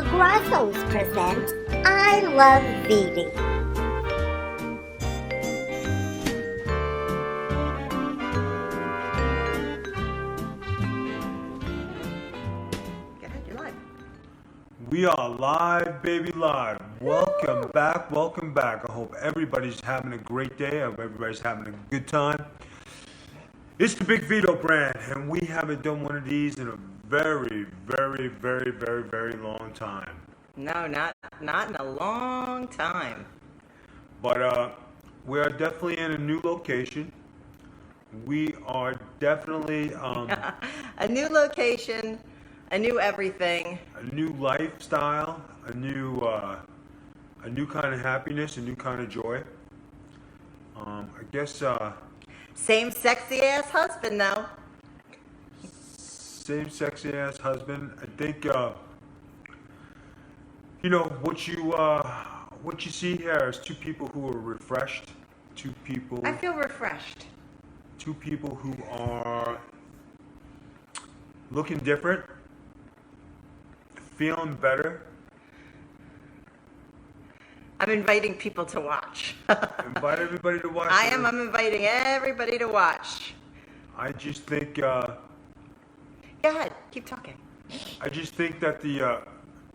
Grassos present I Love Vito. Go ahead, you're live. We are live, baby, live. Welcome back, welcome back. I hope everybody's having a great day. I hope everybody's having a good time. It's the Big Vito brand, and we haven't done one of these in a very long time. No, not in a long time. But we are definitely in a new location. We are definitely A new location, a new everything. a new lifestyle, a new kind of happiness, a new kind of joy. I guess Same sexy ass husband though. same sexy ass husband. I think what you see here is two people who are refreshed, two people I feel refreshed. who are looking different, feeling better. I'm inviting people to watch. Invite everybody to watch. I'm inviting everybody to watch. I just think Go ahead, keep talking. that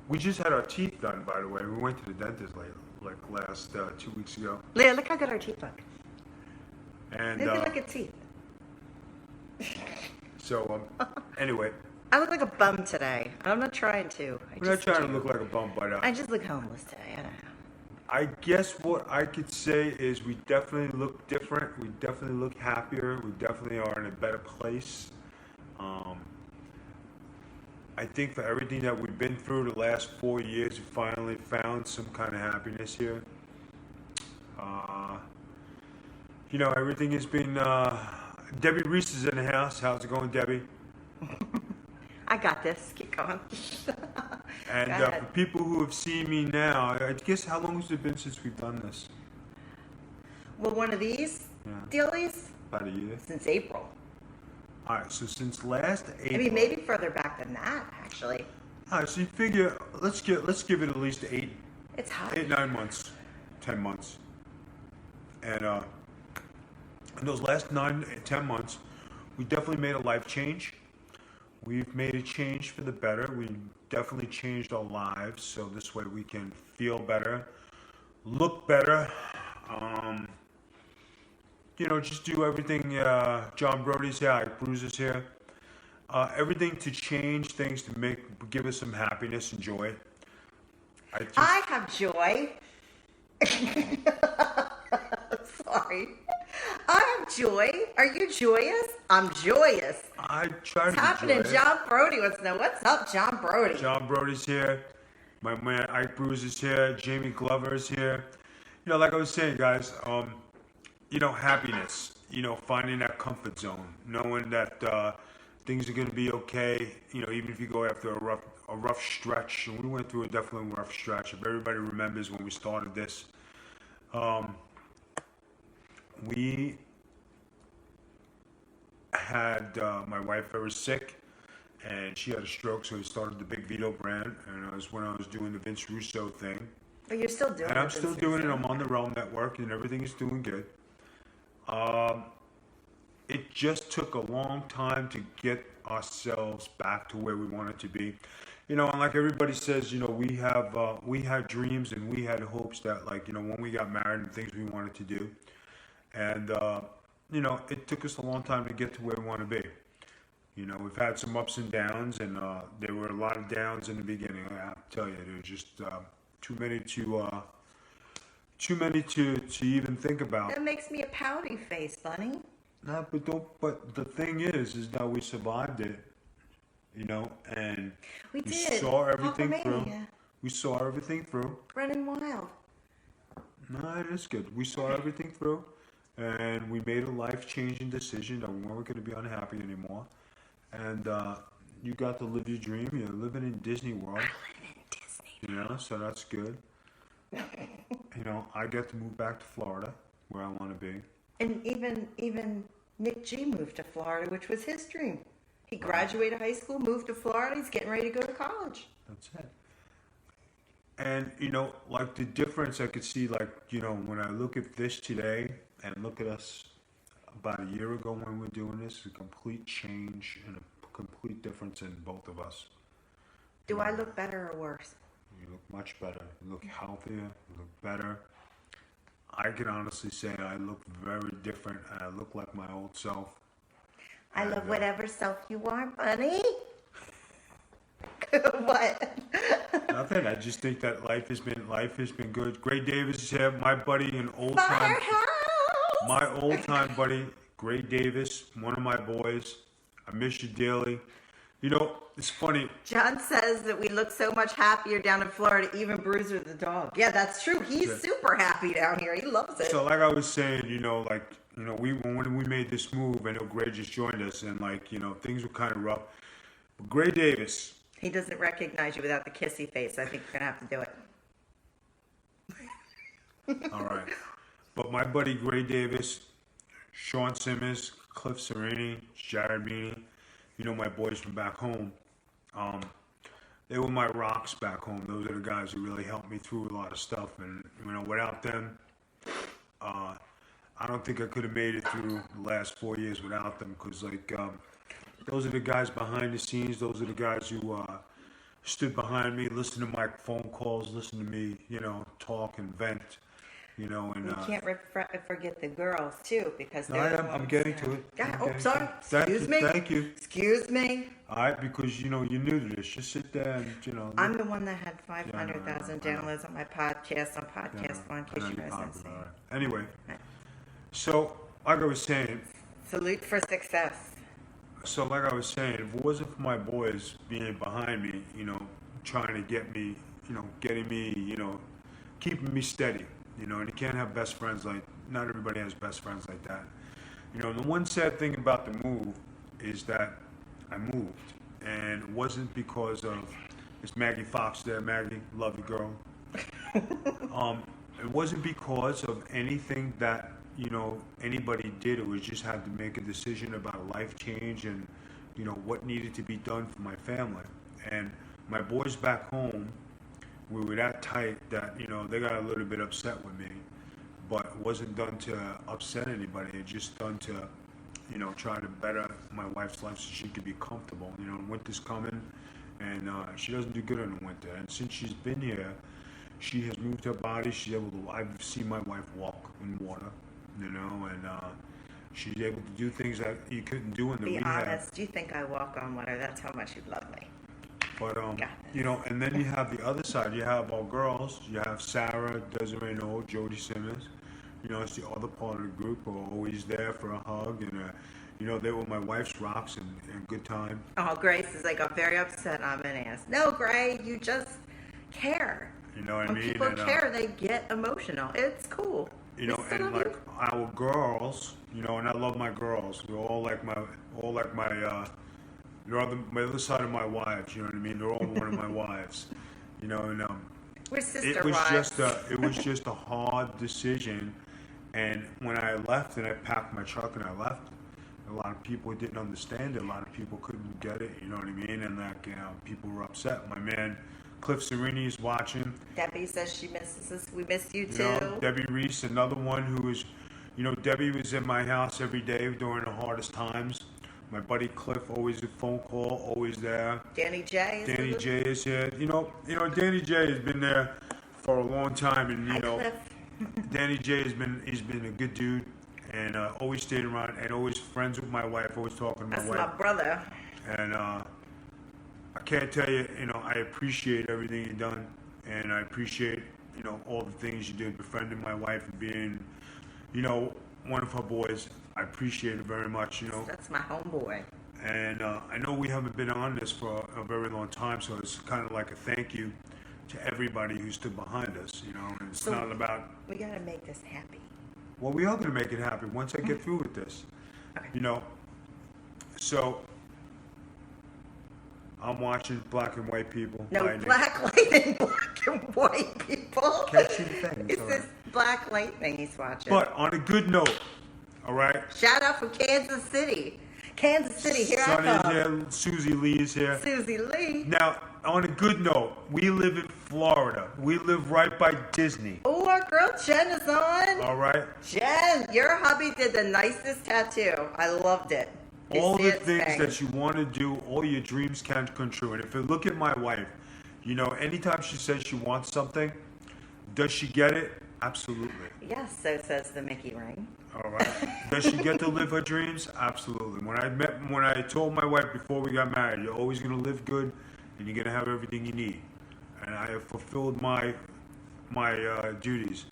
we just had our teeth done. By the way, we went to the dentist like last 2 weeks ago, Leah, look how good our teeth look. and Look at teeth. so anyway, I look like a bum today. I'm not trying to. we're not trying to look like a bum, but I just look homeless today. I don't know. I guess what I could say is we definitely look different. We definitely look happier. We definitely are in a better place. I think for everything that we've been through the last 4 years, we finally found some kind of happiness here. Everything has been. Debbie Reese is in the house. How's it going, Debbie? I got this. Keep going. And Go ahead. for people who have seen me now, I guess how long has it been since we've done this? Well, one of these dealies About a year. since April. All right. So since last April. I mean, maybe further back than that, actually. All right, so you figure let's give it at least It's hot. 9 months, 10 months, and in those last 10 months, we definitely made a life change. We've made a change for the better. We definitely changed our lives, so this way we can feel better, look better. Just do everything. John Brody's here, Ike Bruiser's here. Everything to change things to give us some happiness and joy. I have joy. Sorry. I have joy. Are you joyous? I'm joyous. I try to What's be happening? joyous. John Brody wants to know. What's up, John Brody? John Brody's here. My man Ike Bruiser's here. Jamie Glover's here. Like I was saying, guys, happiness. Finding that comfort zone, knowing that things are going to be okay. Even if you go after a rough stretch, and we went through a definitely rough stretch. If everybody remembers when we started this, we had my wife was sick, and she had a stroke, so we started the Big Vito brand, and it was when I was doing the Vince Russo thing. But you're still doing it. And I'm still doing it. I'm on the Realm Network, and everything is doing good. It just took a long time to get ourselves back to where we wanted to be. And like everybody says, we had dreams and we had hopes that, when we got married and things we wanted to do. And, it took us a long time to get to where we want to be. We've had some ups and downs, and there were a lot of downs in the beginning. I have to tell you, there were just too many to even think about. That makes me a pouty face, Bunny. No, but the thing is that we survived it, and We we did. saw everything through. Hulkamania. We saw everything through. Running wild. No, it is good. We saw everything through, and we made a life-changing decision that we weren't going to be unhappy anymore. And you got to live your dream. You're living in Disney World. I live in Disney. So that's good. I get to move back to Florida, where I want to be. And even Nick G moved to Florida, which was his dream. He graduated high school, moved to Florida. He's getting ready to go to college. That's it. And like the difference I could see, like when I look at this today and look at us about a year ago when we were doing this, a complete change and a complete difference in both of us. Do I look better or worse? You look much better. You look healthier. You look better. I can honestly say I look very different. And I look like my old self. I love whatever self you are, buddy. What? Nothing. I just think that life has been good. Gray Davis is here, my buddy, an old time, Firehouse! my old time buddy, Gray Davis, one of my boys. I miss you dearly. It's funny. John says that we look so much happier down in Florida, even Bruiser the dog. Yeah, that's true. He's super happy down here. He loves it. So like I was saying, when we made this move, I know Gray just joined us, and things were kind of rough. But Gray Davis. He doesn't recognize you without the kissy face. I think you're going to have to do it. All right. But my buddy Gray Davis, Sean Simmons, Cliff Serini, Jared Meany, my boys from back home, they were my rocks back home. Those are the guys who really helped me through a lot of stuff. And, without them, I don't think I could have made it through the last 4 years without them. Because, those are the guys behind the scenes. Those are the guys who stood behind me, listened to my phone calls, listened to me, talk and vent, and... You can't forget the girls, too, because No, they're I'm getting to it. Sorry. Excuse me. Thank you. Excuse me. All right, because, you're new to this. Just sit there and, I'm the one that had 500,000 I know. downloads on my podcast, on Podcast One, in case you guys didn't see. Anyway, so, like I was saying... Salute for success. So, like I was saying, if it wasn't for my boys being behind me, trying to get me, getting me, keeping me steady, and you can't have best friends not everybody has best friends like that. The one sad thing about the move is that I moved, and it wasn't because of, it's Maggie Fox there, Maggie, love you, girl. It wasn't because of anything that anybody did. It was just had to make a decision about life change and, what needed to be done for my family. And my boys back home, we were that tight that, they got a little bit upset with me, but it wasn't done to upset anybody. It just done to, try to better my wife's life so she could be comfortable. Winter's coming, and she doesn't do good in the winter. And since she's been here, she has moved her body. She's able to, I've seen my wife walk in water. And she's able to do things that you couldn't do in the Be rehab. honest, you think I walk on water. That's how much you love me. But, and then you have the other side. You have our girls. You have Sarah, Desiree Noel, Jody Simmons. It's the other part of the group who are always there for a hug. And, they were my wife's rocks and good time. Oh, Grace is like, I'm very upset. I'm an ass. No, Gray, you just care. You know what I mean? When people care, they get emotional. It's cool. And like our girls, and I love my girls. They're all like my, they're my other side of my wives. You know what I mean? They're all one of my wives. And We're sister it was wives. it was just a hard decision. And when I left and I packed my truck and I left, a lot of people didn't understand it. A lot of people couldn't get it. You know what I mean? And people were upset. My man Cliff Serini is watching. Debbie says she misses us. We miss you too. Debbie Reese, another one who is, Debbie was in my house every day during the hardest times. My buddy Cliff, always a phone call, always there. Danny J. Is here. Danny J has been there for a long time, and Cliff. Danny J he's been a good dude, and always stayed around, and always friends with my wife, always talking to my That's wife. my brother. And I can't tell you, I appreciate everything you've done, and I appreciate, all the things you did, befriending my wife and being, one of her boys. I appreciate it very much, That's my homeboy. And I know we haven't been on this for a very long time, so it's kind of like a thank you to everybody who stood behind us, and it's not about... We gotta make this happy. Well, we are going to make it happen once I get through with this, Okay. So... I'm watching black and white people. No, lightning. black lightning, black and white people. Can't see the thing. It's this black lightning he's watching. But on a good note, all right? Shout out from Kansas City. Kansas City, here I Sonny's come. here. Susie Lee is here. Susie Lee. Now, on a good note, we live in Florida. We live right by Disney. Oh, our girl Jen is on. All right? Jen, your hubby did the nicest tattoo. I loved it. You All see the it things bang. that you want to do, all your dreams can come true. And if you look at my wife, you know, anytime she says she wants something, does she get it? Absolutely. Yes, so says the Mickey ring. All right. Does she get to live her dreams? Absolutely. When I told my wife before we got married, you're always going to live good, and you're going to have everything you need. And I have fulfilled my duties.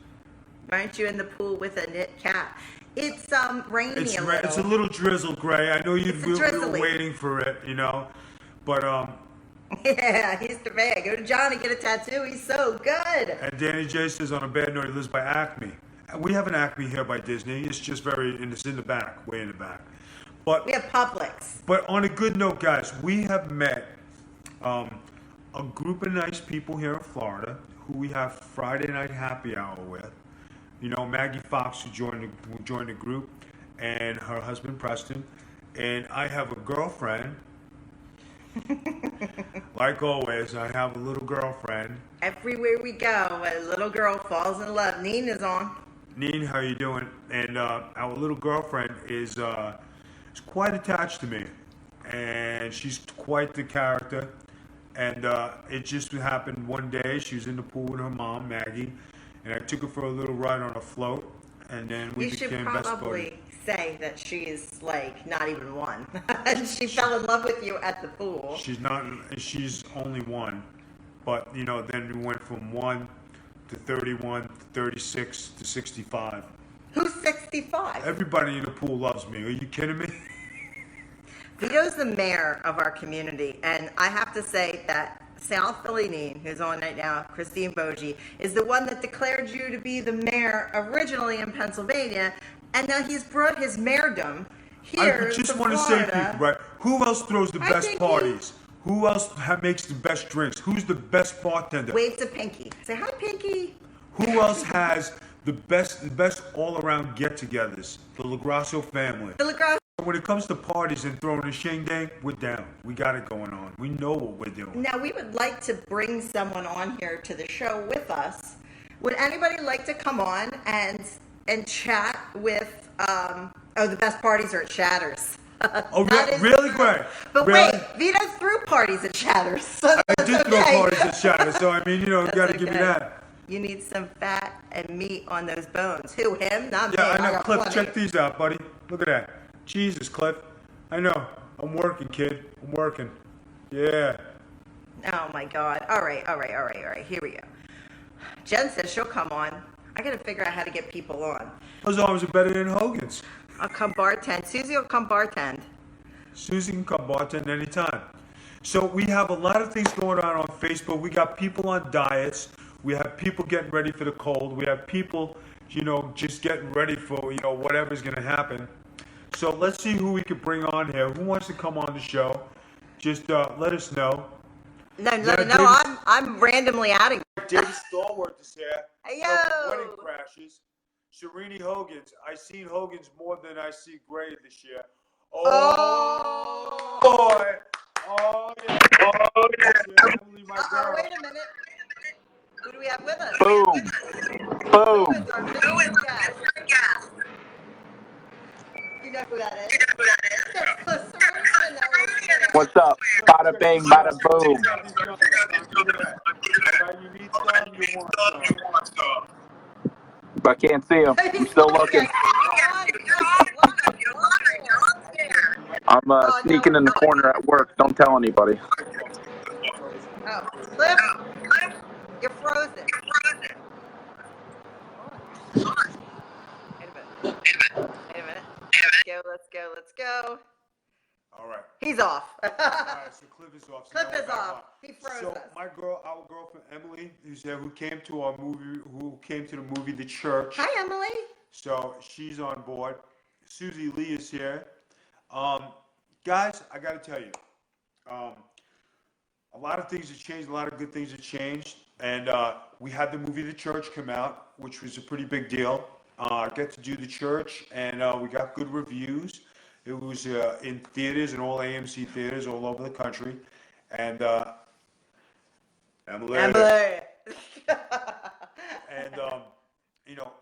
Aren't you in the pool with a knit cap? It's rainy It's a little. it's a little drizzle, Gray. I know It's a we were drizzly. waiting for it, you know, but Yeah, he's the man. Go to John and get a tattoo. He's so good. and Danny J says on a bad note he lives by Acme. We have an Acme here by Disney. It's just it's in the back, way in the back. But We have Publix. But on a good note, guys, we have met a group of nice people here in Florida who we have Friday night happy hour with. You know, Maggie Fox, who joined the group, and her husband Preston. And I have a girlfriend. Like always, I have a little girlfriend. Everywhere we go, a little girl falls in love. Nina's on. Neen, how you doing? And our little girlfriend is quite attached to me, and she's quite the character. And it just happened one day. She was in the pool with her mom, Maggie, and I took her for a little ride on a float, and then we You should became best probably buddies. say that she's like not even one. And she fell in love with you at the pool. She's not. She's only one, but you know, then we went from 1 to 31 to 36 to 65. Who's 65? Everybody in the pool loves me. Are you kidding me? Vito's the mayor of our community, and I have to say that Sal Fellini, who's on right now, Christine Bogie, is the one that declared you to be the mayor originally in Pennsylvania, and now he's brought his mayordom here I just to want to say, Florida. people, right? Who else throws the I best think parties? Who else makes the best drinks? Who's the best bartender? Wave to Pinky. Say hi, Pinky. Who else has the best all-around get-togethers? The LaGrasso family. The LaGrasse. When it comes to parties and throwing a shindig, we're down. We got it going on. We know what we're doing. Now, we would like to bring someone on here to the show with us. Would anybody like to come on and chat with, the best parties are at Shatters. Oh, That is really, true. Greg? But Really? wait, Vito threw parties at Shatters. So I that's did throw okay. parties at Shatter, so I mean, you know, you got to give me okay. that. You need some fat and meat on those bones. Who, him? Not Yeah, me. I know. got Cliff, plenty. check these out, buddy. Look at that. Jesus, Cliff. I know. I'm working, kid. I'm working. Yeah. Oh my God. All right. Here we go. Jen says she'll come on. I got to figure out how to get people on. Those arms are better than Hogan's. I'll come bartend. Susie will come bartend. Susie can come bartend anytime. So we have a lot of things going on Facebook. We got people on diets. We have people getting ready for the cold. We have people, you know, just getting ready for, you know, whatever's going to happen. So let's see who we could bring on here. Who wants to come on the show? Just let us know. No, David- I'm randomly adding. David Stallworth is here. Hey, From yo. Wedding Crashes. Serini Hogan's. I seen Hogan's more than I see Gray this year. Oh, boy. Oh, yeah. Oh, yeah. Emily, my girl. Wait a minute. Who do we have with us? Boom. Who Boom. is our mystery guest? You know who that is? That's Serena. What's up? Bada bing, bada boom. You need some, you want some. But I can't see him. I'm still looking. I'm sneaking in the corner at work. Don't tell anybody. Oh, Cliff, you're frozen. Wait a minute. Let's go. All right. He's off. All right, so Cliff is off. So Cliff now we're is back off. on. He froze So us. our girlfriend Emily, who's there, who came to our movie, who came to the movie The Church. Hi, Emily. So she's on board. Susie Lee is here. Guys, I got to tell you, a lot of things have changed. A lot of good things have changed. And we had the movie The Church come out, which was a pretty big deal. Get to do The Church, and we got good reviews. It was in theaters, in all AMC theaters all over the country, and Emily, Emily. and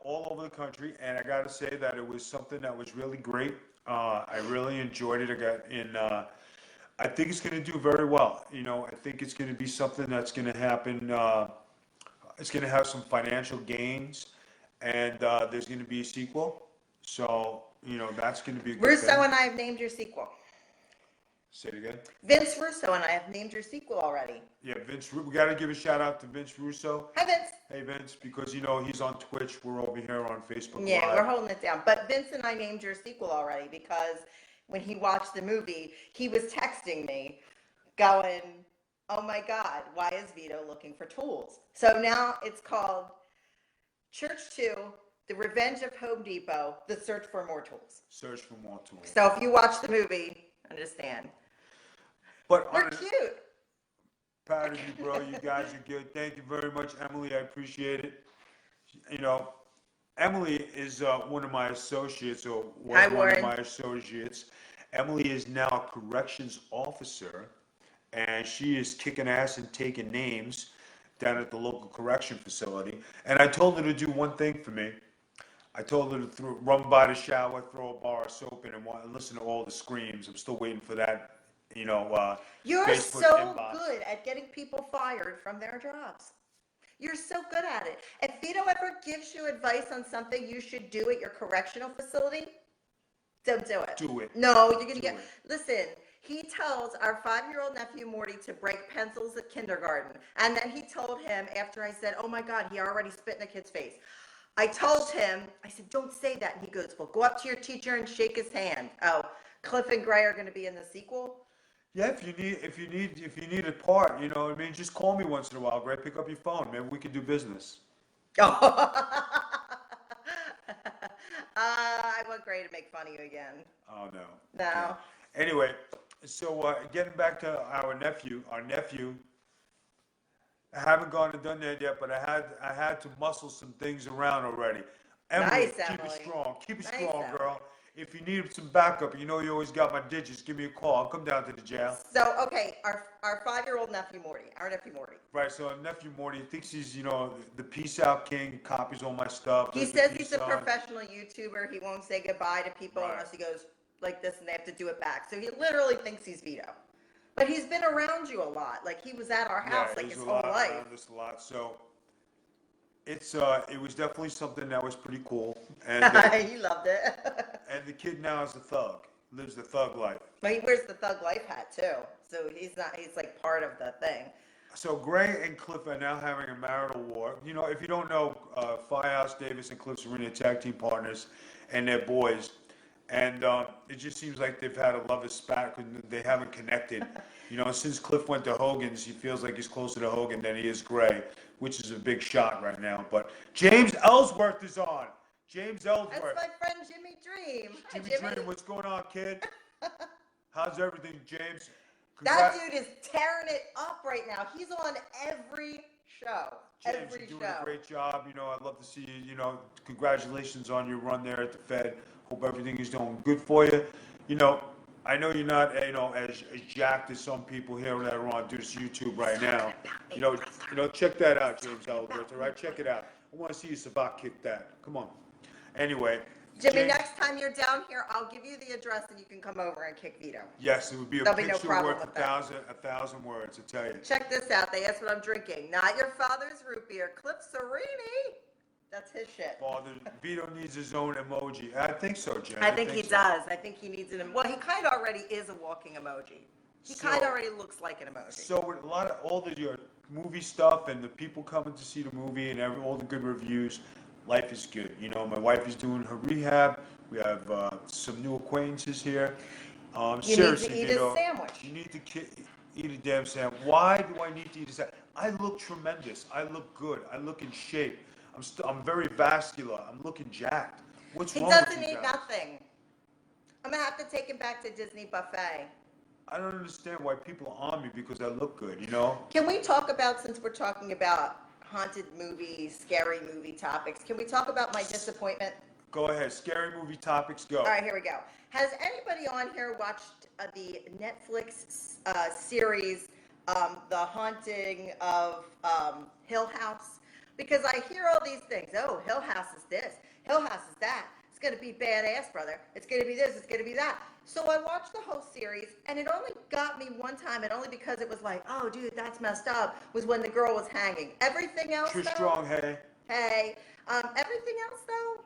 all over the country. And I got to say that it was something that was really great. I really enjoyed it. I think it's going to do very well. I think it's going to be something that's going to happen. It's going to have some financial gains, and there's going to be a sequel. So, that's going to be a good Russo thing. and I have named your sequel. Say it again. Vince Russo and I have named your sequel already. Yeah, Vince. We got to give a shout out to Vince Russo. Hi, Vince. Hey, Vince, because he's on Twitch. We're over here on Facebook Yeah, Live. we're holding it down. But Vince and I named your sequel already because when he watched the movie, he was texting me going, oh my God, why is Vito looking for tools? So now it's called Church 2, The Revenge of Home Depot, The Search for More Tools. Search for more tools. So if you watch the movie, understand. But We're cute. Proud of you, bro. You guys are good. Thank you very much, Emily. I appreciate it. Emily is one of my associates, or was Hi, one Warren. of my associates. Emily is now a corrections officer, and she is kicking ass and taking names down at the local correction facility. And I told her to do one thing for me. I told her to run by the shower, throw a bar of soap in, and listen to all the screams. I'm still waiting for that. You're Facebook so inbox. good at getting people fired from their jobs. You're so good at it. If Vito ever gives you advice on something you should do at your correctional facility, don't do it. Do it. No, you're going to Do get. it. Listen, he tells our 5-year-old nephew Morty to break pencils at kindergarten. And then he told him, after I said, oh my God, he already spit in the kid's face. I told him, I said, don't say that. And he goes, well, go up to your teacher and shake his hand. Oh, Cliff and Gray are going to be in the sequel. Yeah, if you need a part, just call me once in a while, Gray. Pick up your phone. Maybe we can do business. Oh. I want Gray to make fun of you again. Oh no. No. Okay. Anyway, so getting back to our nephew, I haven't gone and done that yet, but I had to muscle some things around already. Emily, Nice, keep Emily. it strong. Keep it Nice, strong, Emily. girl. If you need some backup, you always got my digits. Give me a call. I'll come down to the jail. So, okay, our 5-year-old nephew Morty, our nephew Morty. Right, so nephew Morty thinks he's, the peace out king, copies all my stuff. He does the says peace he's a sign. professional YouTuber. He won't say goodbye to people Right. unless he goes like this and they have to do it back. So he literally thinks he's Vito. But he's been around you a lot. Like he was at our house like he's his a whole lot life. around us a lot. So it was definitely something that was pretty cool. And He loved it. and the kid now is a thug, lives the thug life. But he wears the thug life hat too. So he's like part of the thing. So Gray and Cliff are now having a marital war. If you don't know, Firehouse Davis and Cliff Serena tag team partners, and they're boys. And it just seems like they've had a lovers spat and they haven't connected. Since Cliff went to Hogan's, he feels like he's closer to Hogan than he is Gray, which is a big shot right now. But James Ellsworth is on. James Ellsworth. That's my friend Jimmy Dream. Hi, Jimmy Dream, what's going on, kid? How's everything, James? That dude is tearing it up right now. He's on every show. James, Every you're doing show. a great job. I'd love to see you. Congratulations on your run there at the Fed. Hope everything is doing good for you. I know you're not, as jacked as some people here that are on this YouTube right now. Check that out, James Ellsworth. All right, check it out. I want to see you Sabat kick that. Come on. Anyway. Jimmy, James- next time you're down here, I'll give you the address and you can come over and kick Vito. Yes, it would be a There'll be no picture problem worth with that. a thousand words, I tell you. Check this out. They asked what I'm drinking. Not your father's root beer. Cliff Serini. That's his shit. Father, Vito needs his own emoji. I think so, Jen. I think he so. does. I think he needs an. Well, he kind of already is a walking emoji. He So- kind of already looks like an emoji. So with a lot of all your movie stuff and the people coming to see the movie and all the good reviews, life is good. My wife is doing her rehab. We have some new acquaintances here. You Seriously, need to eat a sandwich. You need to eat a damn sandwich. Why do I need to eat a sandwich? I look tremendous. I look good. I look in shape. I'm very vascular. I'm looking jacked. What's He wrong with doesn't you eat guys? nothing. I'm gonna have to take him back to Disney Buffet. I don't understand why people are on me because I look good. Can we talk about, since we're talking about haunted movies, scary movie topics, can we talk about my disappointment? Go ahead. Scary movie topics. Go. All right, here we go. Has anybody on here watched the Netflix series, The Haunting of Hill House? Because I hear all these things. Oh, Hill House is this. Hill House is that. It's going to be badass, brother. It's going to be this. It's going to be that. So I watched the whole series, and it only got me one time, and only because it was like, oh, dude, that's messed up, was when the girl was hanging. Everything else, True though, strong, hey. Hey. Everything else, though,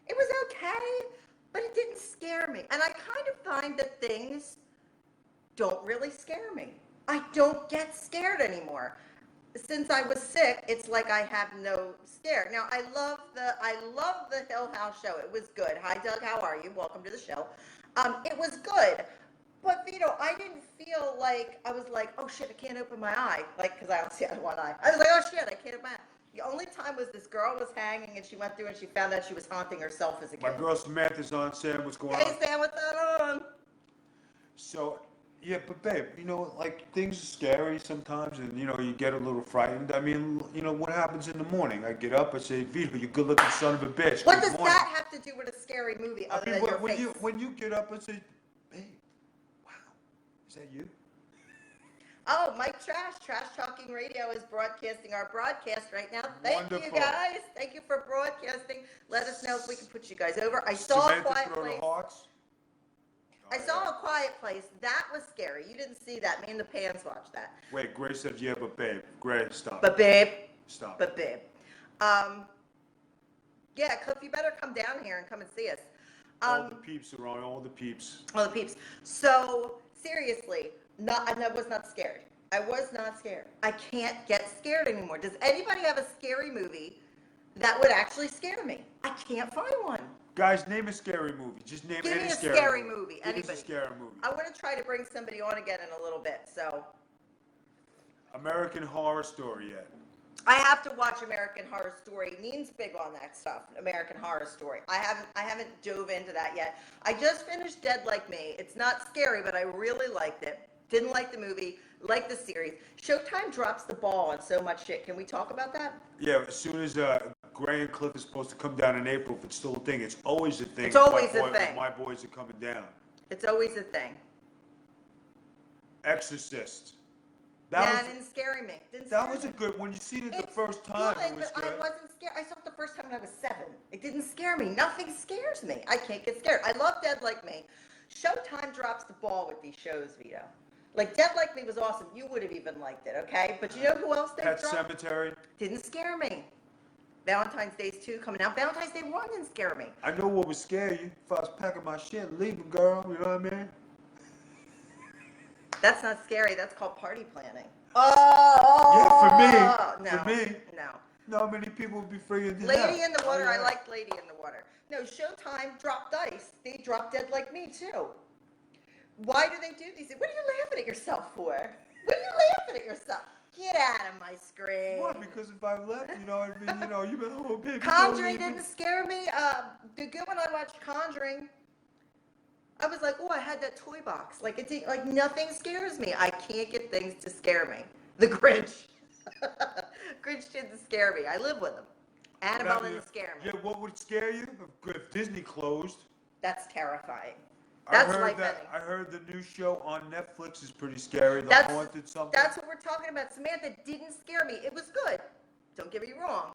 it was okay, but it didn't scare me. And I kind of find that things don't really scare me. I don't get scared anymore. Since I was sick, it's like I have no scare. Now I love the Hill House show. It was good. Hi Doug, how are you? Welcome to the show. It was good. But Vito, I didn't feel like I was like, oh shit, I can't open my eye. Like, because I don't see out of one eye. I was like, oh shit, I can't open my eye. The only time was this girl was hanging and she went through and she found out she was haunting herself as a kid. My girl Samantha's on. Sam, what's going on? Hey Sam, what's that on? So, yeah, but babe, you know, like things are scary sometimes, and you know, you get a little frightened. I mean, you know, what happens in the morning? I get up, I say, Vito, you good-looking son of a bitch. What Good does morning. that have to do with a scary movie other than your when face? when you get up, I say, babe, wow, is that you? Oh, Mike Trash Talking Radio is broadcasting our broadcast right now. Thank Wonderful. you guys. Thank you for broadcasting. Let us know if we can put you guys over. I saw A Samantha Quiet throw the Place. hearts. I saw A Quiet Place. That was scary. You didn't see that. Me and the Pans watched that. Wait, Grace said, yeah, but babe, Grace, stop. But babe. Stop. But babe. Yeah, Cliff, you better come down here and come and see us. All the peeps are on, all the peeps. All the peeps. So, seriously, I was not scared. I was not scared. I can't get scared anymore. Does anybody have a scary movie that would actually scare me? I can't find one. Guys, name a scary movie. Just name Give any me a scary, scary movie. Give us Anybody. a scary movie. I want to try to bring somebody on again in a little bit, so American Horror Story yet? I have to watch American Horror Story. Neen's big on that stuff. American Horror Story. I haven't dove into that yet. I just finished Dead Like Me. It's not scary, but I really liked it. Didn't like the movie, liked the series. Showtime drops the ball on so much shit. Can we talk about that? Yeah, as soon as Gray and Cliff is supposed to come down in April, if it's still a thing, it's always a thing. It's always a thing. My boys are coming down. It's always a thing. Exorcist. That didn't scare me. That was a good one. You seen it the first time. Good, It was but good. I wasn't scared. I saw it the first time when I was 7. It didn't scare me. Nothing scares me. I can't get scared. I love Dead Like Me. Showtime drops the ball with these shows, Vito. Like, Dead Like Me was awesome. You would have even liked it, okay? But you know who else they Pet dropped? Cemetery. Didn't scare me. Valentine's Day's 2 coming out. Valentine's Day 1 didn't scare me. I know what would scare you if I was packing my shit and leaving, girl. You know what I mean? That's not scary. That's called party planning. Oh! Yeah, for me. No. For me. No. Not many people would be freaking Lady in the Water. Oh, I yeah. liked Lady in the Water. No, Showtime dropped Dice. They dropped Dead Like Me, too. Why do they do these? What are you laughing at yourself for? What are you laughing at yourself? Get out of my screen. What? Because if I left, you know what I mean? You know, you've been a whole baby. Conjuring didn't scare me. The good when I watched Conjuring, I was like, oh, I had that toy box. Like, it didn't, like, nothing scares me. I can't get things to scare me. The Grinch. Grinch didn't scare me. I live with him. Annabelle didn't scare me. Yeah, what would scare you? If Disney closed. That's terrifying. That's like I heard the new show on Netflix is pretty scary. The That's- Haunted something. That's what we're talking about. Samantha didn't scare me. It was good. Don't get me wrong.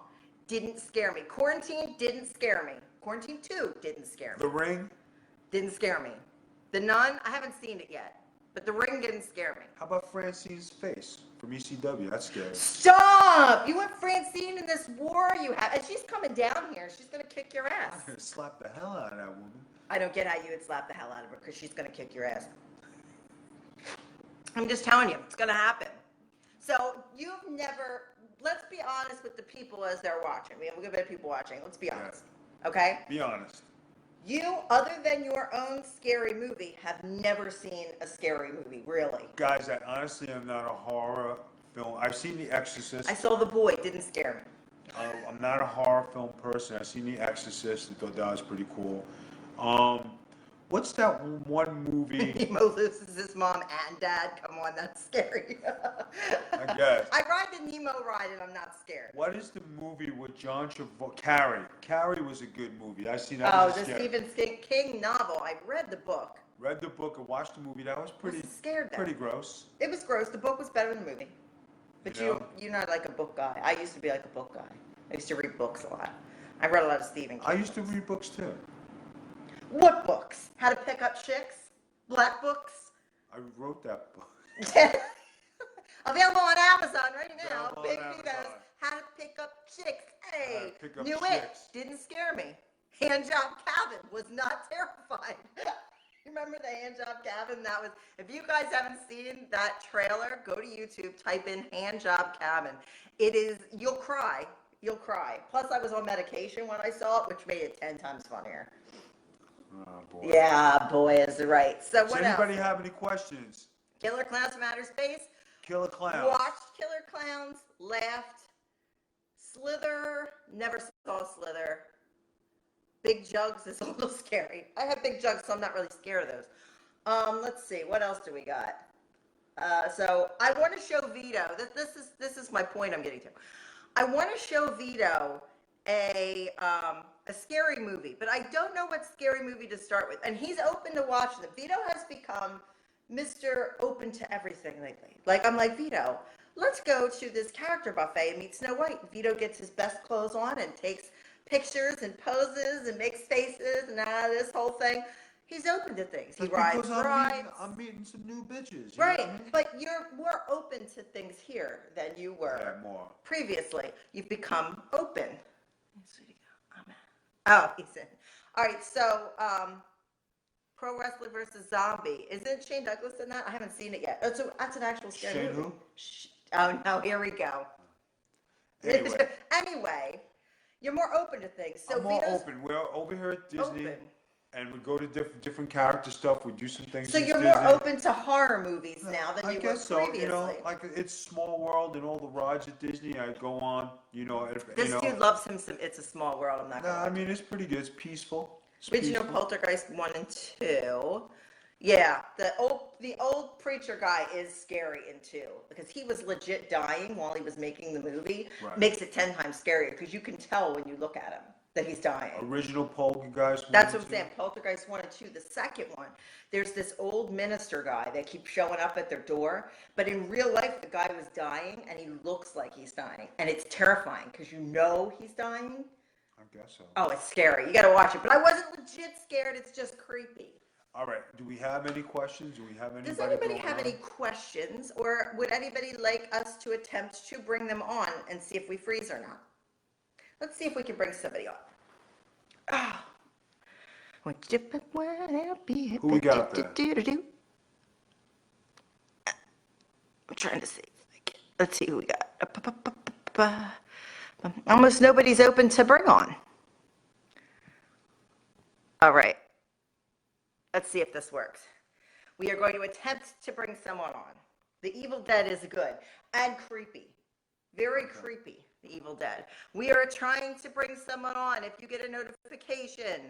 Didn't scare me. Quarantine didn't scare me. Quarantine 2 didn't scare me. The Ring. Didn't scare me. The Nun, I haven't seen it yet. But The Ring didn't scare me. How about Francine's Face from ECW? That's scary. Stop! You want Francine in this war you have. And she's coming down here. She's going to kick your ass. I'm gonna slap the hell out of that woman. I don't get how you would slap the hell out of her because she's going to kick your ass. I'm just telling you, it's going to happen. So you've never, let's be honest with the people as they're watching. We have a good bit of people watching. Let's be honest. Okay? Be honest. You, other than your own scary movie, have never seen a scary movie, really. Guys, I honestly am not a horror film. I've seen The Exorcist. I saw The Boy, didn't scare me. I'm not a horror film person. I've seen The Exorcist. I thought that was pretty cool. What's that one movie? Nemo loses his mom and dad. Come on, that's scary. I guess. I ride the Nemo ride and I'm not scared. What is the movie with John Travolta? Carrie. Carrie was a good movie. I seen that. Oh, was the scary. Stephen King novel. I read the book. Read the book and watched the movie. That was pretty. I was scared then. Pretty gross. It was gross. The book was better than the movie. But You know? you're not like a book guy. I used to be like a book guy. I used to read books a lot. I read a lot of Stephen King. I used to read books too. What books? How to Pick Up Chicks? Black books? I wrote that book. Available on Amazon right now. Available on Big Amazon. Vito's How to Pick Up Chicks. Hey, How to Pick Up knew Chicks. it. Didn't scare me. Hand Job Cabin was not terrifying. Remember the Hand Job Cabin? That was, if you guys haven't seen that trailer, go to YouTube, type in Hand Job Cabin. It is, you'll cry. You'll cry. Plus, I was on medication when I saw it, which made it 10 times funnier. Oh boy. Yeah, boy is right. So Does what anybody else? have any questions? Killer Clowns from Outer Space. Killer Clowns. Watched Killer Clowns, laughed. Slither, never saw Slither. Big Jugs is a little scary. I have big jugs, so I'm not really scared of those. Let's see, what else do we got? So I want to show Vito. This is my point I'm getting to. I want to show Vito a scary movie, but I don't know what scary movie to start with. And he's open to watching them. Vito has become Mr. Open to everything lately. Like, I'm like, Vito, let's go to this character buffet and meet Snow White. Vito gets his best clothes on and takes pictures and poses and makes faces and this whole thing. He's open to things. He rides Because rides. I'm meeting some new bitches. You know Right, what I mean? but you're more open to things here than you were Yeah, more. previously. You've become open. Oh, he's in. All right, so Pro Wrestler versus Zombie. Isn't Shane Douglas in that? I haven't seen it yet. That's an actual scary Shane movie. who? Oh, no, here we go. Anyway. Anyway, you're more open to things. So I'm more Vito's open. We're over here at Disney, open. and we go to different character stuff. We do some things. So in you're Disney. more open to horror movies now than I you were guess so. previously. You know, like it's Small World and all the rides at Disney. I go on. You know, This you know. dude loves him some It's a Small World. I'm not Nah, gonna I lie. mean it's pretty good. It's peaceful. It's Original peaceful. Poltergeist 1 and 2. Yeah, the old preacher guy is scary in 2 because he was legit dying while he was making the movie. Right. Makes it 10 times scarier because you can tell when you look at him that he's dying. Original Poltergeist. That's what I'm saying. Poltergeist 1 and 2. The second one, there's this old minister guy that keeps showing up at their door, but in real life, the guy was dying and he looks like he's dying. And it's terrifying because you know he's dying. I guess so. Oh, it's scary. You got to watch it. But I wasn't legit scared. It's just creepy. All right. Do we have any questions? Do we have anybody? Does anybody going have on? any questions, or would anybody like us to attempt to bring them on and see if we freeze or not? Let's see if we can bring somebody on. Ah. Who we got up there? I'm trying to see. Let's see who we got. Almost nobody's open to bring on. All right. Let's see if this works. We are going to attempt to bring someone on. The Evil Dead is good and creepy. Very creepy, The Evil Dead. We are trying to bring someone on. If you get a notification,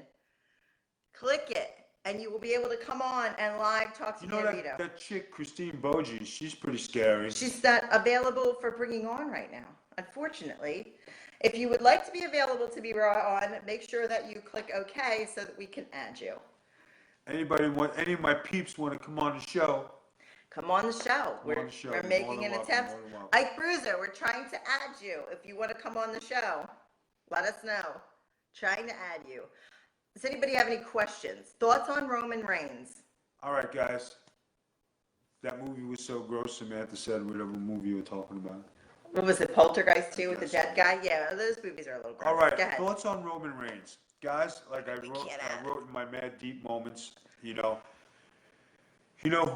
click it, and you will be able to come on and live talk to You know me and Vito. that chick, Christine Bogie, she's pretty scary. She's not available for bringing on right now, unfortunately. If you would like to be available to be brought on, make sure that you click OK so that we can add you. Any of my peeps want to come on the show? Come on the show. Come on the show. We're You're making more than an welcome, attempt. more than welcome. Ike Bruiser, we're trying to add you. If you want to come on the show, let us know. Trying to add you. Does anybody have any questions? Thoughts on Roman Reigns? All right, guys. That movie was so gross. Samantha said whatever movie you were talking about. What was it, Poltergeist 2 with the dead guy? Yeah, those movies are a little gross. All right, Go ahead. thoughts on Roman Reigns, guys. Like I can't add wrote in my mad deep moments. You know,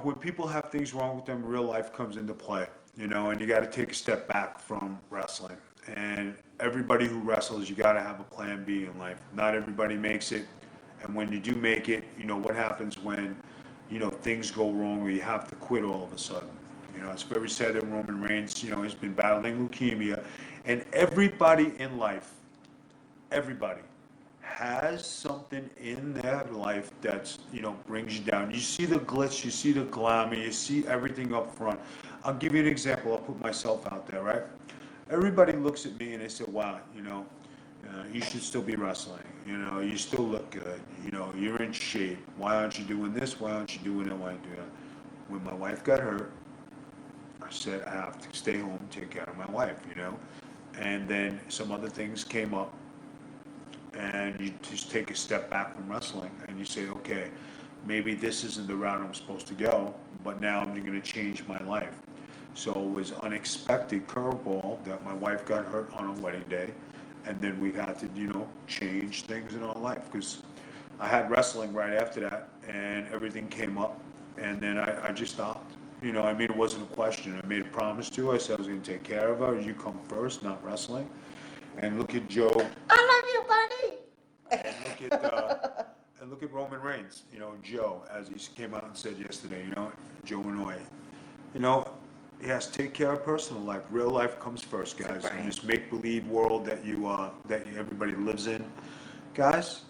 when people have things wrong with them, real life comes into play. You know, and you got to take a step back from wrestling. And everybody who wrestles, you got to have a plan B in life. Not everybody makes it, and when you do make it, you know what happens when, things go wrong or you have to quit all of a sudden. You know, it's very sad that Roman Reigns, has been battling leukemia, and everybody in life, everybody has something in their life that's, brings you down. You see the glitz, you see the glamour, you see everything up front. I'll give you an example. I'll put myself out there, right? Everybody looks at me and they say, wow, you should still be wrestling. You still look good. You're in shape. Why aren't you doing this? Why aren't you doing that? Why aren't you doing that? When my wife got hurt, I said, I have to stay home and take care of my wife, And then some other things came up, and you just take a step back from wrestling and you say, okay, maybe this isn't the route I'm supposed to go, but now I'm going to change my life. So it was unexpected curveball that my wife got hurt on a wedding day, and then we had to, change things in our life, because I had wrestling right after that, and everything came up, and then I just stopped. It wasn't a question. I made a promise to her. I said I was going to take care of her. You come first, not wrestling. And look at Joe. I love you, buddy. And look at Roman Reigns. Joe, as he came out and said yesterday. Joe and Noel. Yes, take care of personal life. Real life comes first, guys. Right. In this make-believe world that everybody lives in, guys.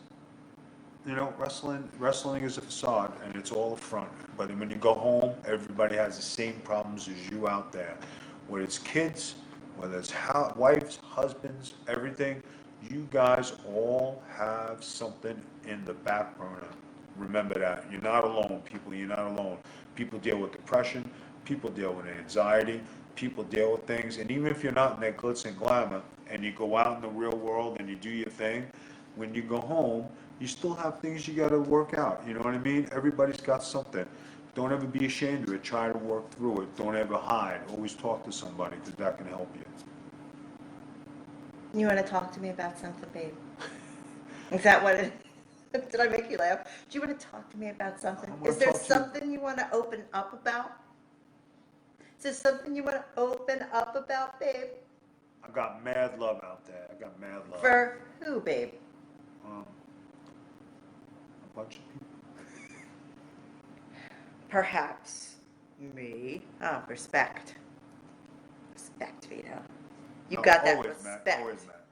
Wrestling is a facade, and it's all a front. But when you go home, everybody has the same problems as you out there. Whether it's kids, whether it's wives, husbands, everything, you guys all have something in the back burner. Remember that. You're not alone, people. You're not alone. People deal with depression. People deal with anxiety. People deal with things. And even if you're not in that glitz and glamour, and you go out in the real world and you do your thing, when you go home, you still have things you got to work out. You know what I mean? Everybody's got something. Don't ever be ashamed of it. Try to work through it. Don't ever hide. Always talk to somebody, because that can help you. You want to talk to me about something, babe? Is that what it is? Did I make you laugh? Do you want to talk to me about something? Is there something you want to open up about? Is there something you want to open up about, babe? I got mad love out there. I got mad love. For who, babe? A bunch of people. Perhaps me. Oh, respect. Respect, Vito. You got that Always, respect. Matt. Always, Matt.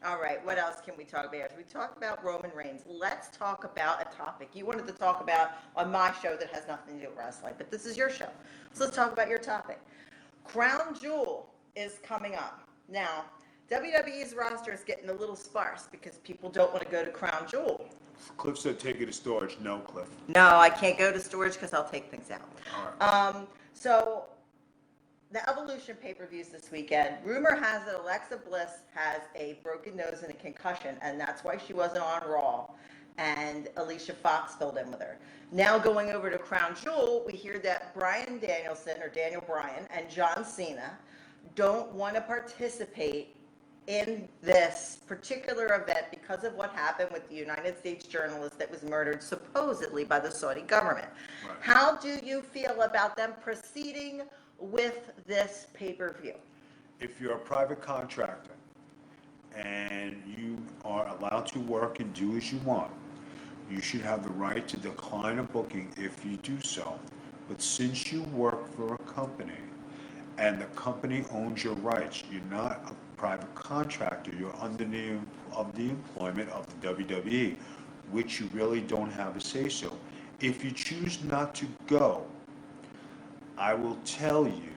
All right, what else can we talk about? We talked about Roman Reigns. Let's talk about a topic you wanted to talk about on my show that has nothing to do with wrestling, but this is your show. So let's talk about your topic. Crown Jewel is coming up. Now, WWE's roster is getting a little sparse because people don't want to go to Crown Jewel. Cliff said take it to storage. No, Cliff. No, I can't go to storage because I'll take things out. All right. So the Evolution pay-per-views this weekend. Rumor has it Alexa Bliss has a broken nose and a concussion, and that's why she wasn't on Raw. And Alicia Fox filled in with her. Now going over to Crown Jewel, we hear that Daniel Bryan, and John Cena don't want to participate in this particular event because of what happened with the United States journalist that was murdered supposedly by the Saudi government. Right. How do you feel about them proceeding with this pay-per-view? If you're a private contractor and you are allowed to work and do as you want, you should have the right to decline a booking if you do so. But since you work for a company and the company owns your rights, you're not a private contractor, you're under the employment of the WWE, which you really don't have a say-so. If you choose not to go, I will tell you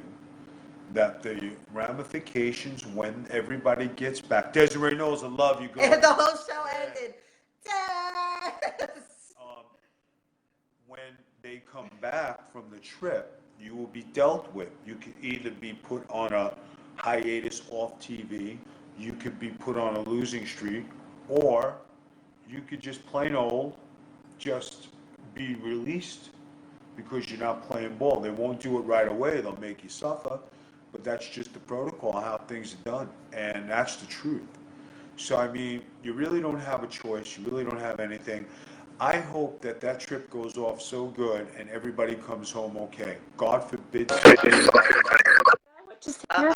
that the ramifications when everybody gets back. Desiree knows I love you. And the whole show ended. When they come back from the trip, you will be dealt with. You can either be put on a hiatus off TV, you could be put on a losing streak, or you could just plain old just be released because you're not playing ball. They won't do it right away. They'll make you suffer, but that's just the protocol, how things are done, and that's the truth. So, I mean, you really don't have a choice. You really don't have anything. I hope that that trip goes off so good and everybody comes home okay. God forbid. What just happened?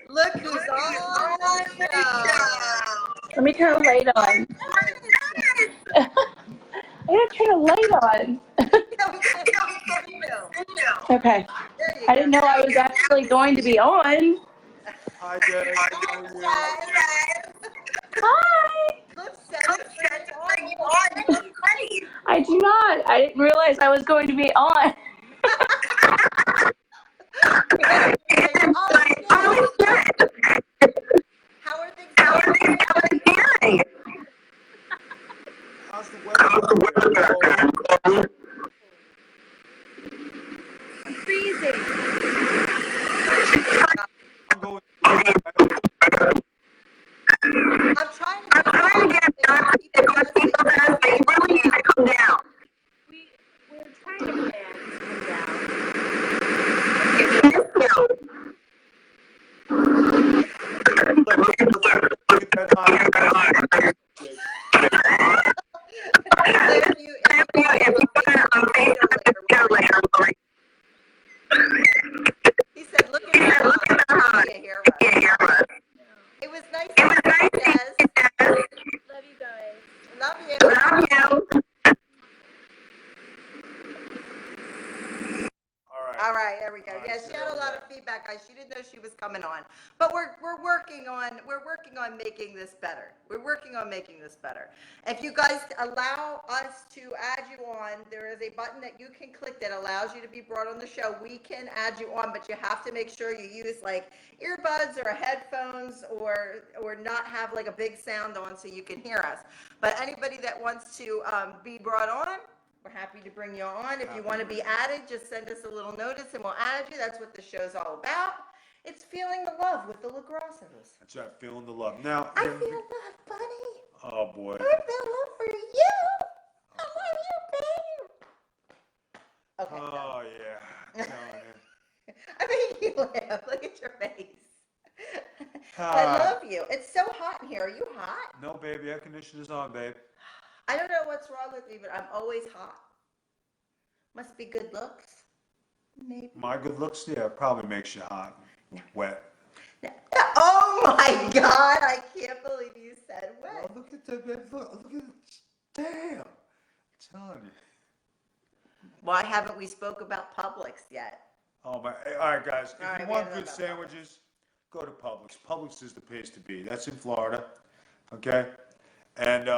Look who's on the show. Let me turn the light on. I gotta turn the light on. Okay. I didn't know I was actually going to be on. Hi, Dad. Hi. I do not. I didn't realize I was going to be on. How are things going? How's the weather? Freezing. I'm going. I'm trying to get it done. People that they really need to come down. We're trying to plan to come down. He said, look at her. It was nice to meet you, Des. Love you guys. Love you. All right, there we go. Yeah, she had a lot of feedback, guys. She didn't know she was coming on, but we're working on making this better. We're working on making this better. If you guys allow us to add you on, there is a button that you can click that allows you to be brought on the show. We can add you on, but you have to make sure you use like earbuds or headphones or not have like a big sound on so you can hear us. But anybody that wants to be brought on, we're happy to bring you on. If you want to be added, just send us a little notice and we'll add you. That's what the show's all about. It's feeling the love with the LaGrossos. That's right, feeling the love. Now, I feel love, buddy. oh boy. I feel love for you. I love you, babe. Okay. Oh yeah. Telling you. I make you laugh. Look at your face. I love you. It's so hot in here. Are you hot? No, baby, air conditioner's on, babe. I don't know what's wrong with me, but I'm always hot. Must be good looks. Maybe. My good looks, yeah, probably makes you hot, wet. Oh my God! I can't believe you said wet. Oh, look at that, babe. Look at it. Damn. I'm telling you. Why haven't we spoke about Publix yet? Oh my! All right, guys. If All right, you we want gotta know good about sandwiches, go to Publix. Publix is the place to be. That's in Florida, okay? And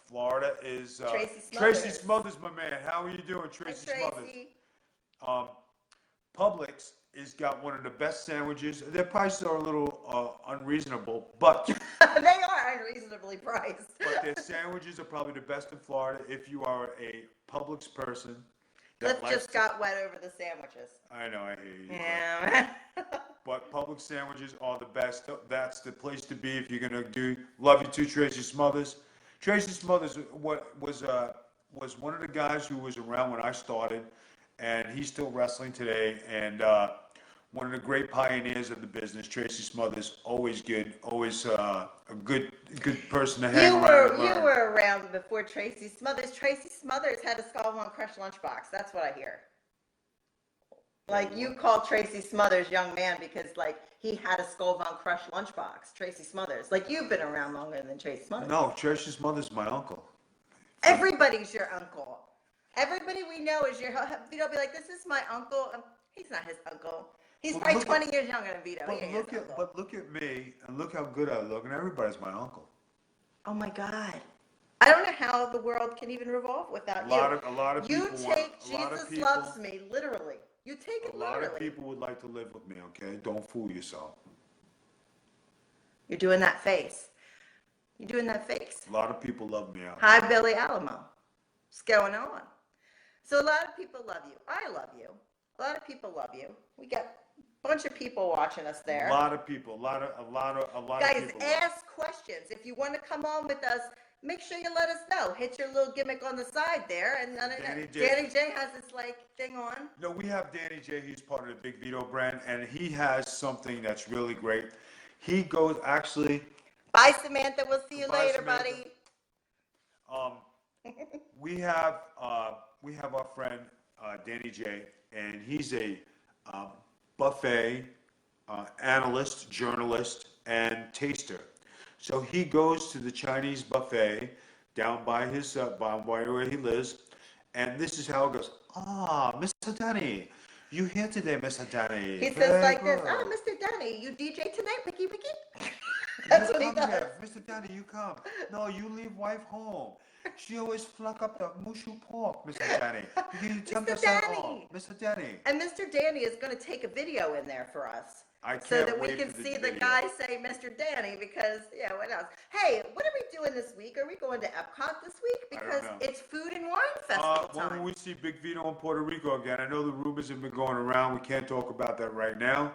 Florida is Tracy Smothers, my man. How are you doing, Tracy Smothers? Publix has got one of the best sandwiches. Their prices are a little unreasonable, but They are unreasonably priced. but their sandwiches are probably the best in Florida. If you are a Publix person, that Cliff likes just got wet over the sandwiches. I know, I hear you. Yeah. But Publix sandwiches are the best. That's the place to be if you're gonna do. Love you too, Tracy Smothers. Tracy Smothers was one of the guys who was around when I started, and he's still wrestling today. And one of the great pioneers of the business, Tracy Smothers, always good, always a good person to hang around. You were around before Tracy Smothers. Tracy Smothers had a Skull One Crush lunchbox. That's what I hear. Like you call Tracy Smothers young man because like he had a Skull Von Crush lunchbox. Tracy Smothers. Like you've been around longer than Tracy Smothers. No, Tracy Smothers is my uncle. Everybody's your uncle. Everybody we know is your. Vito be like, this is my uncle. He's not his uncle. He's Well, probably look 20 years younger than Vito. But look at me and look how good I look, and everybody's my uncle. Oh my God. I don't know how the world can even revolve without A lot of you. people. You take Jesus loves me literally. You take it literally. A lot of people would like to live with me. Okay, don't fool yourself. You're doing that face. You're doing that face. A lot of people love me out. Hi, Billy Alamo. What's going on? So a lot of people love you. I love you. A lot of people love you. We got a bunch of people watching us there. A lot of people. A lot of Guys, people. ask questions. If you want to come on with us, make sure you let us know. Hit your little gimmick on the side there, and Danny J has this like thing on. No, we have Danny J. He's part of the Big Vito brand, and he has something that's really great. He goes actually. Bye, Samantha. We'll see you later, Samantha. buddy. We have our friend Danny J, and he's a buffet analyst, journalist, and taster. So he goes to the Chinese buffet down by his by where he lives, and this is how it goes. Mr. Danny, you here today, Mr. Danny? He says like this. Mr. Danny, you DJ tonight, Mickey? That's You what he come does. here, Mr. Danny, you come. No, you leave wife home. She always fluck up the mushu pork, Mr. Danny. You tell Mr. us Danny. Mr. Danny. And Mr. Danny is going to take a video in there for us. I So can't that we wait can for the see the video. guy say Mr. Danny because, yeah, what else? Hey, what are we doing this week? Are we going to Epcot this week? I don't Because know. it's Food and Wine Festival When time. will we see Big Vito in Puerto Rico again? I know the rumors have been going around. We can't talk about that right now.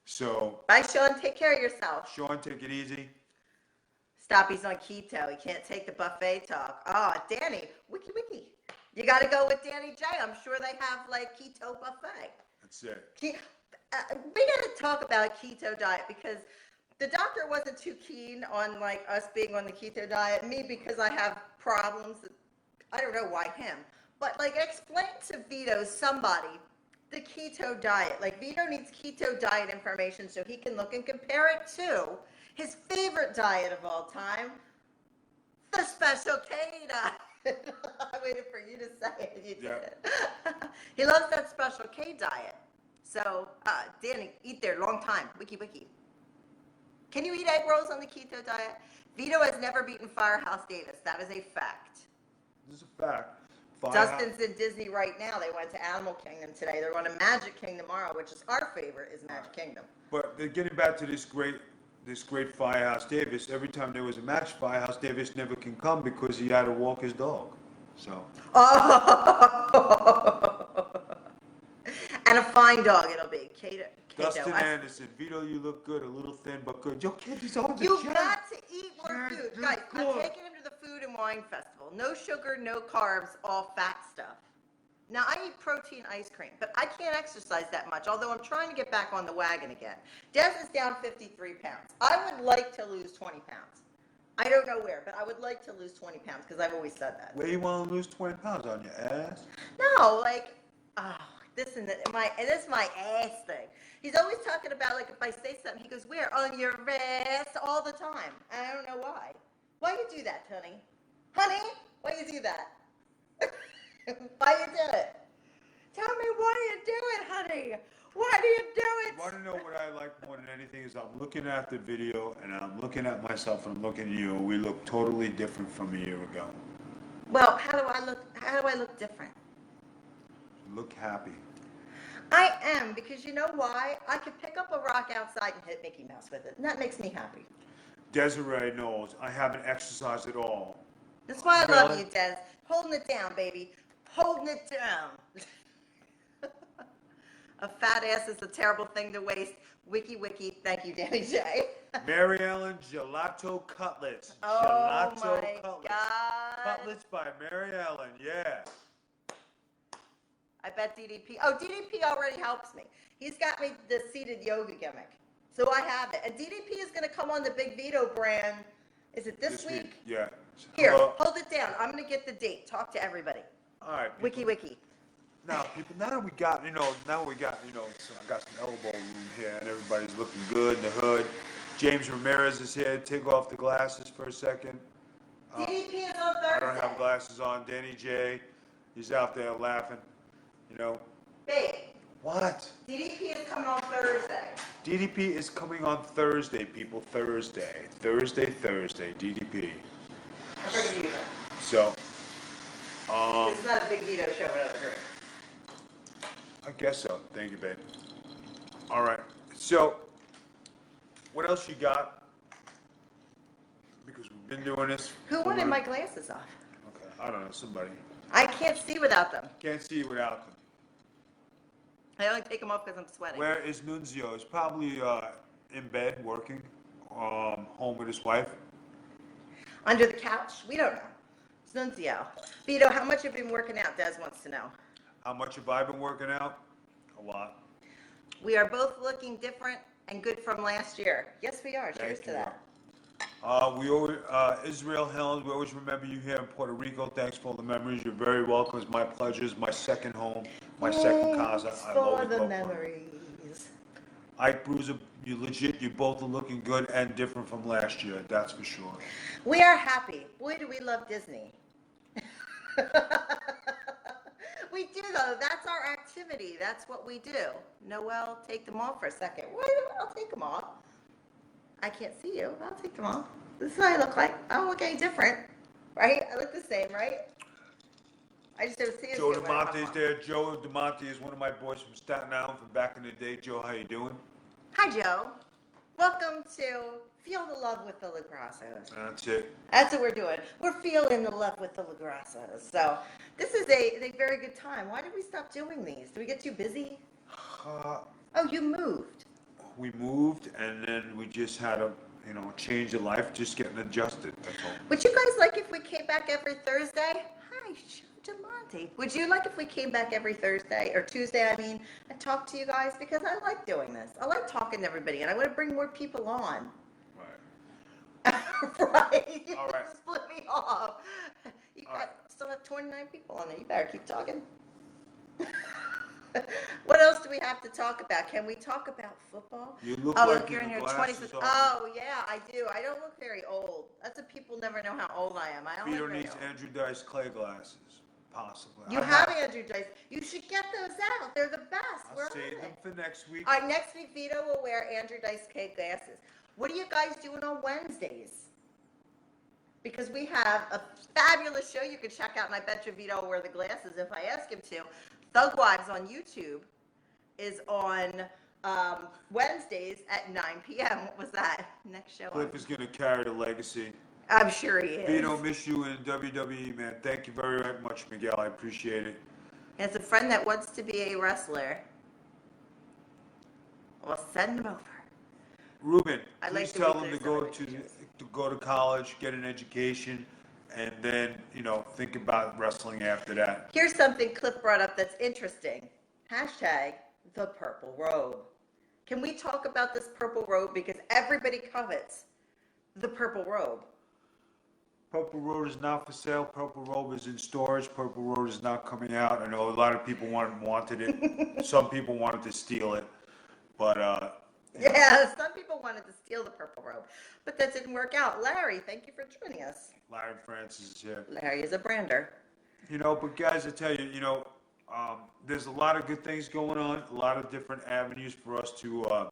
So, Bye, Sean. Take care of yourself. Sean, take it easy. Stop. He's on keto. He can't take the buffet talk. Oh, Danny. Wiki. You got to go with Danny J. I'm sure they have like keto buffet. That's it. We got to talk about keto diet because the doctor wasn't too keen on like us being on the keto diet. Me because I have problems. I don't know why him, but like explain to Vito somebody the keto diet. Like Vito needs keto diet information so he can look and compare it to his favorite diet of all time, the Special K diet. I waited for you to say it. You did it. He loves that Special K diet. So, Danny, eat there, long time. Wiki. Can you eat egg rolls on the keto diet? Vito has never beaten Firehouse Davis. That is a fact. This is a fact. Dustin's in Disney right now. They went to Animal Kingdom today. They're going to Magic Kingdom tomorrow, which is our favorite, is Magic Kingdom. But getting back to this great Firehouse Davis, every time there was a match, Firehouse Davis never can come because he had to walk his dog. So. Oh! And a fine dog it'll be. Kato. Dustin Anderson, Vito, you look good, a little thin but good. Yo, kid, these are the You've jam. got to eat more Yes, food. you're Guys, I'm good. taking him to the Food and Wine Festival. No sugar, no carbs, all fat stuff. Now, I eat protein ice cream, but I can't exercise that much, although I'm trying to get back on the wagon again. Des is down 53 pounds. I would like to lose 20 pounds. I don't know where, but I would like to lose 20 pounds because I've always said that. Where you want to lose 20 pounds on your ass? No, like, this is my ass thing. He's always talking about, like, if I say something, he goes, where? On your ass all the time. And I don't know why. Why you do that, honey? Honey, why you do that? Why you do it? Tell me why you do it, honey. Why do you do it? You want to know what I like more than anything is I'm looking at the video and I'm looking at myself and I'm looking at you. We look totally different from a year ago. Well, how do I look different? You look happy. I am, because you know why? I could pick up a rock outside and hit Mickey Mouse with it, and that makes me happy. Desiree knows I haven't exercised at all. That's why I love Really? you, Des. Holding it down, baby. Holding it down. A fat ass is a terrible thing to waste. Wiki. Thank you, Danny J. Mary Ellen Gelato Cutlets. Oh Gelato my Cutlets. God. Cutlets by Mary Ellen, yeah. I bet DDP. Oh, DDP already helps me. He's got me the seated yoga gimmick. So I have it. And DDP is going to come on the Big Vito brand. Is it this week? Yeah. Here, Hello? hold it down. I'm going to get the date. Talk to everybody. All right. People. Wiki. Now, people, now that we got, so I got some elbow room here and everybody's looking good in the hood. James Ramirez is here. Take off the glasses for a second. DDP is on Thursday. I don't have glasses on. Danny J, he's out there laughing, you know. Babe, What? DDP is coming on Thursday. DDP is coming on Thursday, people. Thursday, DDP. I'm bringing you there. So, This is not a Big Vito show, but other group. I guess so. Thank you, babe. All right. So, what else you got? Because we've been doing this. Who wanted my glasses off? Okay, I don't know. Somebody. I can't see without them. Can't see without them. I only take them off because I'm sweating. Where is Nunzio? He's probably in bed working, home with his wife. Under the couch? We don't know. It's Nunzio. Vito, how much have you been working out? Des wants to know. How much have I been working out? A lot. We are both looking different and good from last year. Yes, we are. Cheers Thank to you. that. We always, Israel Helms, we always remember you here in Puerto Rico. Thanks for all the memories. You're very welcome. It's my pleasure. It's my second home, my second casa. Thanks I for always the love memories. Ike Bruiser, you legit. You both are looking good and different from last year. That's for sure. We are happy. Boy, do we love Disney. We do, though. That's our activity. That's what we do. Noel, take them off for a second. Why? I'll take them off. I can't see you. I'll take them off. This is what I look like. I don't look any different, right? I look the same, right? I just don't see as Joe good when I have DeMonte's them there. Joe DeMonte is one of my boys from Staten Island from back in the day. Joe, how you doing? on. Hi, Joe. Welcome to Feel the Love with the LaGrassos. That's it. That's what we're doing. We're feeling the love with the LaGrassos. So this is a very good time. Why did we stop doing these? Did we get too busy? Uh, Oh, you moved. we moved, and then we just had a, change of life, just getting adjusted. That's all. Would you guys like if we came back every Thursday? Hi, Joe DeMonte. Would you like if we came back every Thursday, or Tuesday, I mean, and talk to you guys? Because I like doing this. I like talking to everybody, and I want to bring more people on. Right. Right? You All right. just split me off. You All got, right. still have 29 people on there. You better keep talking. What else do we have to talk about? Can we talk about football? You look Oh, like look, you're in your your 20s. glasses on. Oh, yeah, I do. I don't look very old. That's what people never know how old I am. I don't Vito look very needs old. Andrew Dice Clay glasses, possibly. You I have Andrew Dice. You should get those out. They're the best. I'll Where are save they? them for next week. All right, next week, Vito will wear Andrew Dice K glasses. What are you guys doing on Wednesdays? Because we have a fabulous show you can check out, and I bet you Vito will wear the glasses if I ask him to. Thug Wives on YouTube is on Wednesdays at 9 p.m. What was that? Next show. Cliff is going to carry the legacy. I'm sure he is. Vito, miss you in WWE, man. Thank you very much, Miguel. I appreciate it. He has a friend that wants to be a wrestler. Well, send him over. Ruben, I'd like please to tell read them to those go celebrations. to go to college, get an education, and then think about wrestling after that. Here's something Cliff brought up that's interesting. Hashtag the purple robe. Can we talk about this purple robe? Because everybody covets the purple robe. Purple Road is not for sale. Purple Robe is in storage. Purple Road is not coming out. I know a lot of people wanted it. Some people wanted to steal it, but Yeah, some people wanted to steal the purple robe, but that didn't work out. Larry, thank you for joining us. Larry Francis is here. Larry is a brander. But guys, I tell you, there's a lot of good things going on, a lot of different avenues for us to,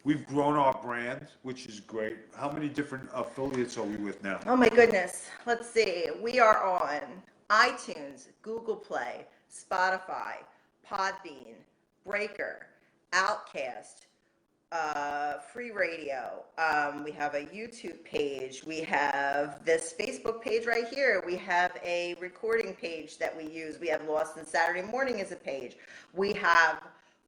we've grown our brand, which is great. How many different affiliates are we with now? Oh my goodness. Let's see. We are on iTunes, Google Play, Spotify, Podbean, Breaker, Outcast, Free Radio. We have a YouTube page. We have this Facebook page right here. We have a recording page that we use. We have Lost in Saturday Morning as a page. We have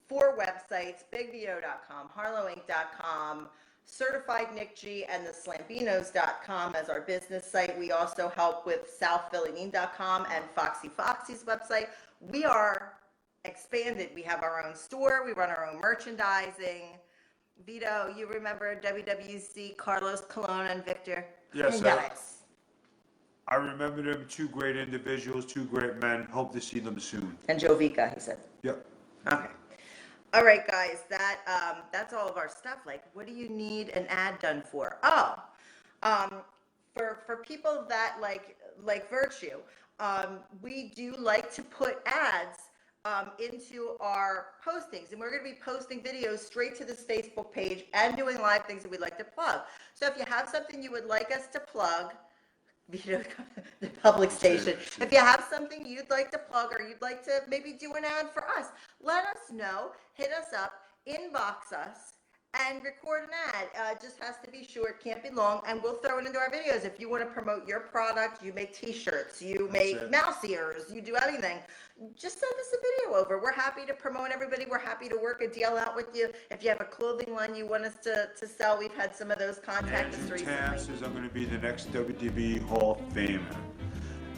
4 websites, bigvito.com, harlowinc.com, Certified Nick G, and the Slambinos.com as our business site. We also help with southphillymean.com and Foxy Foxy's website. We are expanded. We have our own store. We run our own merchandising. Vito, you remember WWC, Carlos Colon and Victor? Yes, Yes. I remember them, 2 great individuals, 2 great men. Hope to see them soon. And Joe Vica, he said. Yep. Okay. All right, guys, that's all of our stuff. Like, what do you need an ad done for? Oh, for people that like Virtue, we do like to put ads into our postings, and we're going to be posting videos straight to this Facebook page and doing live things that we'd like to plug. So if you have something you would like us to plug, the public station. If you have something you'd like to plug, or you'd like to maybe do an ad for us, let us know. Hit us up, inbox us, and record an ad. It just has to be short, can't be long, and we'll throw it into our videos. If you want to promote your product, you make t-shirts, you make mouse ears, you do anything, just send us a video over. We're happy to promote everybody. We're happy to work a deal out with you. If you have a clothing line you want us to sell, we've had some of those contact us Andrew recently. Tam says I'm going to be the next WWE Hall of Famer.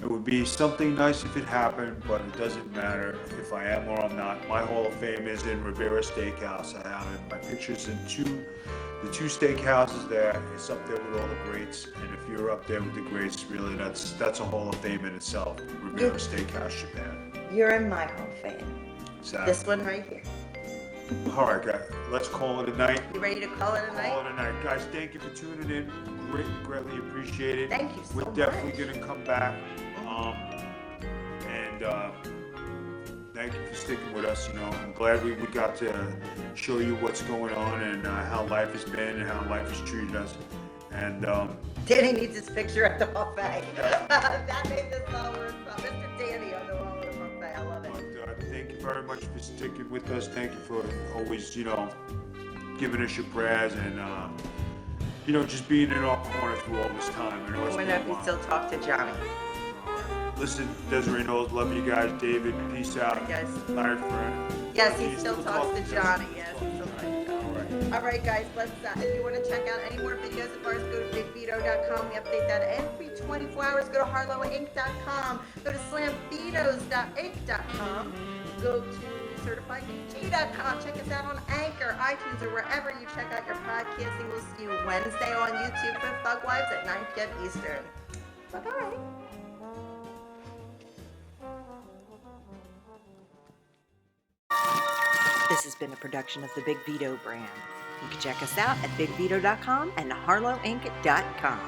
It would be something nice if it happened, but it doesn't matter if I am or I'm not. My Hall of Fame is in Rivera Steakhouse. I have it. My picture's in the two steakhouses there. It's up there with all the greats, and if you're up there with the greats, really, that's a Hall of Fame in itself. Rivera Steakhouse, Japan. You're in my Hall of Fame. Exactly. This one right here. All right, guys. Let's call it a night. You ready to call it a night? Call it a night. Guys, thank you for tuning in. Greatly appreciate it. Thank you so We're much. definitely going to come back. And thank you for sticking with us. I'm glad we got to show you what's going on and how life has been and how life has treated us. And Danny needs his picture at the buffet. That made this all worth it. Mr. Danny on the wall of the buffet. I love it. But, thank you very much for sticking with us. Thank you for always, giving us your prayers and, just being in our corner through all this time. I know it's I wonder been if a you while. still talk to Johnny. Listen, Desiree Knowles, love you guys. David, peace out. Yes. Larry Friend. Yes, he still talks to Johnny. Yes, he still talks to Johnny. All right, guys, if you want to check out any more videos of ours, go to bigvito.com. We update that every 24 hours. Go to harlowinc.com. Go to slamvitos.inc.com. Go to certifiedgt.com. Check us out on Anchor, iTunes, or wherever you check out your podcasting. We'll see you Wednesday on YouTube for Thug Wives at 9 p.m. Eastern. Bye-bye. This has been a production of the Big Vito brand. You can check us out at bigvito.com and harlowinc.com.